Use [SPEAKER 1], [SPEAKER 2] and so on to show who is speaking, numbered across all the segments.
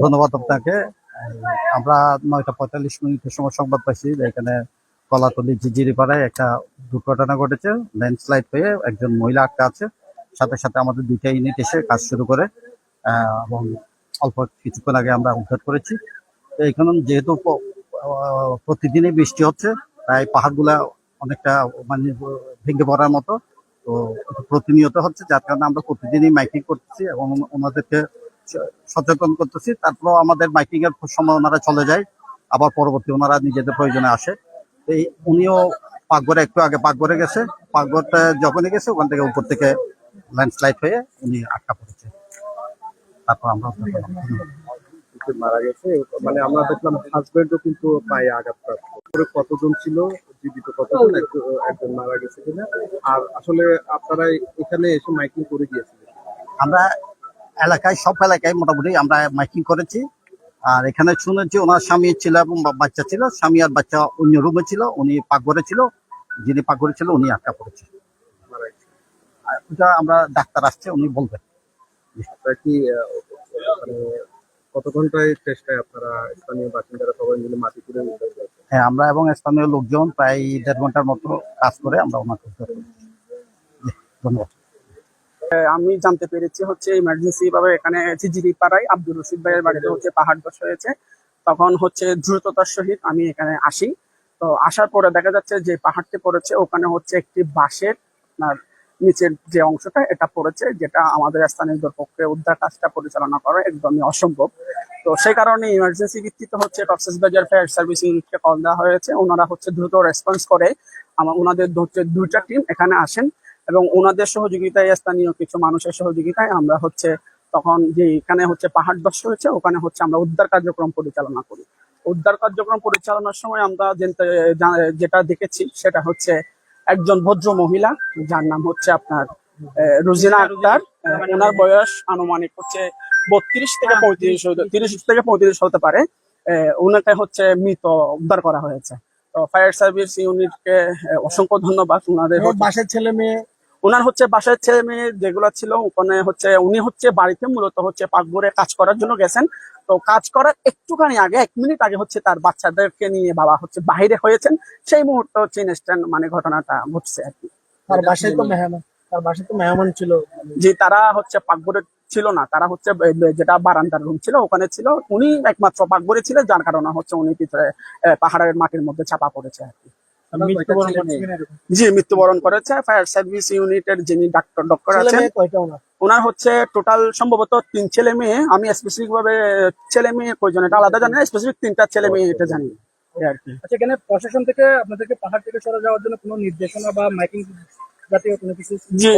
[SPEAKER 1] ধন্যবাদ আপনাকে। আমরা 9টা 45 মিনিটের সময় সংবাদ পাইছি যে এখানে কলাতলি জিজিরিপাড়ায় একটা দুর্ঘটনা ঘটেছে। ল্যান্ডস্লাইড হয়ে একজন মহিলা আটকা আছে। সাথে সাথে আমাদের 2টা ইউনিট এসে কাজ শুরু করে এবং অল্প কিছুক্ষণ আগে আমরা উদ্ধার করেছি। তো এখানে যেহেতু প্রতিদিনই বৃষ্টি হচ্ছে, তাই পাহাড়গুলা অনেকটা মানে ভেঙে পড়ার মতো। তো প্রতিনিয়ত হচ্ছে, যার কারণে আমরা প্রতিদিনই মাইকিং করতেছি এবং ওনাদেরকে সচেতন করতেছি। তারপরেও আমাদের মাইকিং এর সময় ওনারা চলে যায়, আবার পরবর্তী ওনারা নিজেদের প্রয়োজনে আসে। এই উনিও পাকঘরে একটু আগে পাকঘরে গেছে, পাকঘরটা যখনই গেছে ওখান থেকে উপর থেকে ল্যান্ডস্লাইড হয়ে উনি আটকা পড়েছে। তারপর আমরা
[SPEAKER 2] মারা গেছে, মানে আমরা দেখলাম হাজবেন্ডও কিন্তু পায়ে আঘাতপ্রাপ্ত। কতজন ছিল জীবিত, কতজন, একজন মারা গেছে কিনা? আর আসলে আপনারা এখানে এসে মাইকিং করে গিয়েছিলেন?
[SPEAKER 1] আমরা এলাকায় সব এলাকায় মোটামুটি আমরা মাইকিং করেছি। আর এখানে শুনেছি ওনার স্বামী ছিল এবং বাচ্চা ছিল। স্বামী আর বাচ্চা অন্য রুমে ছিল, উনি পাকঘরে ছিল। যিনি পাকঘরে ছিল উনি আটকা পড়েছে। এটা আমরা ডাক্তার আসছে, উনি বলবেন।
[SPEAKER 2] আপনারা কি মানে কত ঘন্টায় চেষ্টায় আপনারা স্থানীয় বাসিন্দারা সবাই মিলে মাটি তুলে উদ্ধার করেছেন?
[SPEAKER 1] হ্যাঁ, আমরা এবং স্থানীয় লোকজন প্রায় 1.5 ঘন্টার মতো কাজ করে আমরা ওনাকে উদ্ধার করেছি। ধন্যবাদ।
[SPEAKER 3] আমি জানতে পেরেছি হচ্ছে ইমার্জেন্সি ভাবে এখানে ঝিঝিরি পাড়ায় আব্দুর রশিদ ভাইয়ের বাড়িতে হচ্ছে পাহাড় ধস হয়েছে। তখন হচ্ছে দ্রুততার সহিত আমি এখানে আসি। তো আসার পরে দেখা যাচ্ছে যে পাহাড়টি পড়েছে, ওখানে হচ্ছে একটি বাঁশের আপনার নিচের যে অংশটা এটা পড়েছে, যেটা আমাদের স্থানীয়দের পক্ষে উদ্ধার কাজটা পরিচালনা করা একদমই অসম্ভব। তো সেই কারণে ইমার্জেন্সি ভিত্তিতে হচ্ছে কক্সবাজার ফায়ার সার্ভিস ইউনিটকে কল দেওয়া হয়েছে। ওনারা হচ্ছে দ্রুত রেসপন্স করে ওনাদের হচ্ছে 2টা টিম এখানে আসেন এবং ওনাদের সহযোগিতায়, স্থানীয় কিছু মানুষের সহযোগিতায় আমরা হচ্ছে তখন যে এখানে হচ্ছে পাহাড় ধস হয়েছে ওখানে হচ্ছে আমরা উদ্ধার কার্যক্রম পরিচালনা করি। উদ্ধার কার্যক্রম পরিচালনার সময় আমরা যেটা দেখেছি সেটা হচ্ছে একজন ভদ্র মহিলা, যার নাম হচ্ছে আপনার রুজিনা আক্তার। ওনার বয়স আনুমানিক হচ্ছে 32 থেকে 35, 30 থেকে 35 হতে পারে। ওনাকে হচ্ছে মৃত উদ্ধার করা হয়েছে। তো ফায়ার সার্ভিস ইউনিটকে অসংখ্য ধন্যবাদ। ওনাদের বাসার ছেলে মেয়ে, ওনার হচ্ছে বাসার ছেলে মেয়ে যেগুলো ছিল ওখানে হচ্ছে উনি হচ্ছে বাড়িতে মূলত হচ্ছে পাকঘরে কাজ করার জন্য গেছেন। তো কাজ করার একটুখানি আগে 1 মিনিট আগে হচ্ছে তার বাচ্চাদেরকে নিয়ে বাবা হচ্ছে বাহিরে হয়েছেন। সেই মুহূর্তে হচ্ছে ইনস্ট্যান্ট মানে ঘটনাটা ঘটছে আর কি।
[SPEAKER 4] তার বাসায় তো মেহমান ছিল।
[SPEAKER 3] যে তারা হচ্ছে পাকঘরে ছিল না, তারা হচ্ছে যেটা বারান্দার রুম ছিল ওখানে ছিল। উনি একমাত্র পাকঘরে ছিলেন, যার কারণে হচ্ছে উনি ভিতরে পাহাড়ের মাটির মধ্যে চাপা পড়েছে আর কি। জি, মৃত্যুবরণ করেছে। ফায়ার সার্ভিস ইউনিটের যিনি ডক্টর আছেন, ওনার হচ্ছে টোটাল সম্ভবত 3 ছেলে মেয়ে। আমি স্পেসিফিক ভাবে ছেলে মেয়ে কয়জন এটা আলাদা জানি না, স্পেসিফিক 3টা ছেলে মেয়ে এটা জানি আর কি।
[SPEAKER 4] আচ্ছা, এখানে প্রশাসন থেকে আপনাদেরকে পাহাড় থেকে সরে যাওয়ার জন্য কোনো নির্দেশনা বা মাইকিং জাতীয় কোনো কিছু?
[SPEAKER 3] জি,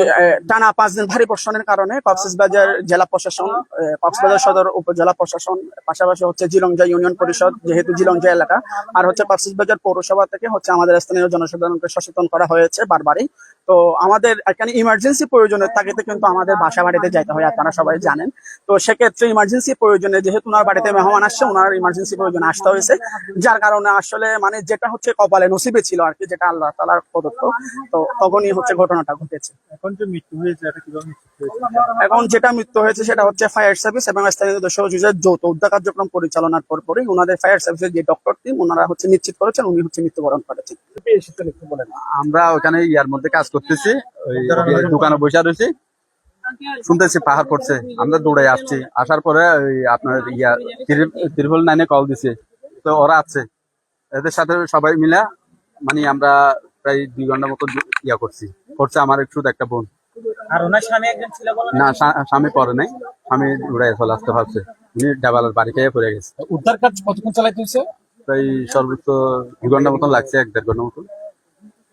[SPEAKER 3] টানা 5 দিন ভারী বর্ষণের কারণে কক্সবাজার জেলা প্রশাসন, কক্সবাজার সদর উপজেলা প্রশাসন, পাশাপাশি হচ্ছে জিলংজা ইউনিয়ন পরিষদ, যেহেতু জিলংজা এলাকা, আর হচ্ছে কক্সবাজার পৌরসভা থেকে হচ্ছে আমাদের স্থানীয় জনসাধারণকে সচেতন করা হয়েছে বারবারই। তো আমাদের এখানে ইমার্জেন্সি প্রয়োজনের তাগিদে কিন্তু আমাদের বাসা বাড়িতে যাইতে হয়, আপনারা সবাই জানেন। তো সেক্ষেত্রে ইমার্জেন্সি প্রয়োজনে, যেহেতু ওনার বাড়িতে মেহমান আসছে, ওনার ইমার্জেন্সি প্রয়োজনে আসতে হয়েছে, যার কারণে আসলে মানে যেটা হচ্ছে কপালে নসিবে ছিল আর কি, যেটা আল্লাহ তাআলার প্রদত্ত। তো তখনই হচ্ছে ঘটনাটা ঘটেছে।
[SPEAKER 4] এখন যে মৃত্যু হয়েছে এটা কিভাবে মৃত্যু হয়েছে?
[SPEAKER 3] এখন যেটা মৃত্যু হয়েছে সেটা হচ্ছে ফায়ার সার্ভিস এবং স্থানীয় সহযোগিতার যৌথ উদ্ধার কার্যক্রম পরিচালনার পরপরই ওনাদের ফায়ার সার্ভিসের যে ডক্টর টিম ওনারা হচ্ছে নিশ্চিত করেছেন উনি হচ্ছে মৃত্যুবরণ করেছেন।
[SPEAKER 1] আমরা ওখানে ইয়ার মধ্যে কাজ করতেছি, ওই দোকানে বসে রয়েছি, শুনতেছি পাহাড় পড়ছে। আমরা দৌড়ে আসছি, আসার পরে ওই আপনার ইয়া 999 কল দিছে। তো ওরা আছে, এদের সাথে সবাই মিলে মানে আমরা প্রায় 2 ঘন্টা মতো করছে আমার শুধু একটা বোন।
[SPEAKER 4] আর ওনার স্বামী একজন ছিল বলেন?
[SPEAKER 1] না, স্বামী পরে নাই, স্বামী উড়ে চলে আসতে পারছে। উনি ডাবালের বাড়ি খেয়ে পড়ে গেছে।
[SPEAKER 4] উদ্ধার কাজ কতক্ষণ চালাইতে হয়েছে?
[SPEAKER 1] প্রায় সর্বোচ্চ 2 ঘন্টা মতন লাগছে, 1.5 ঘন্টা মতন।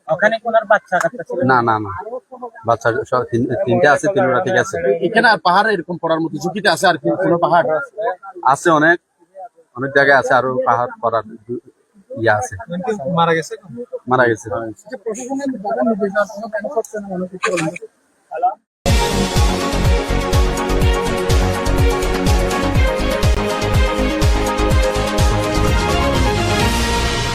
[SPEAKER 4] ওখানে কোনার বাচ্চা কাচ্চা ছিল?
[SPEAKER 1] না, বাচ্চা সব 3টে আছে, 3টা ঠিক আছে।
[SPEAKER 4] এখানে আর পাহাড়ে এরকম পড়ার মতো ঝুঁকিতে আছে আর কি কোনো পাহাড়
[SPEAKER 1] আছে? অনেক জায়গায় আছে, আরো পাহাড় পড়ার ইয়ে আছে।
[SPEAKER 4] মারা গেছে?
[SPEAKER 1] মারা গেছে।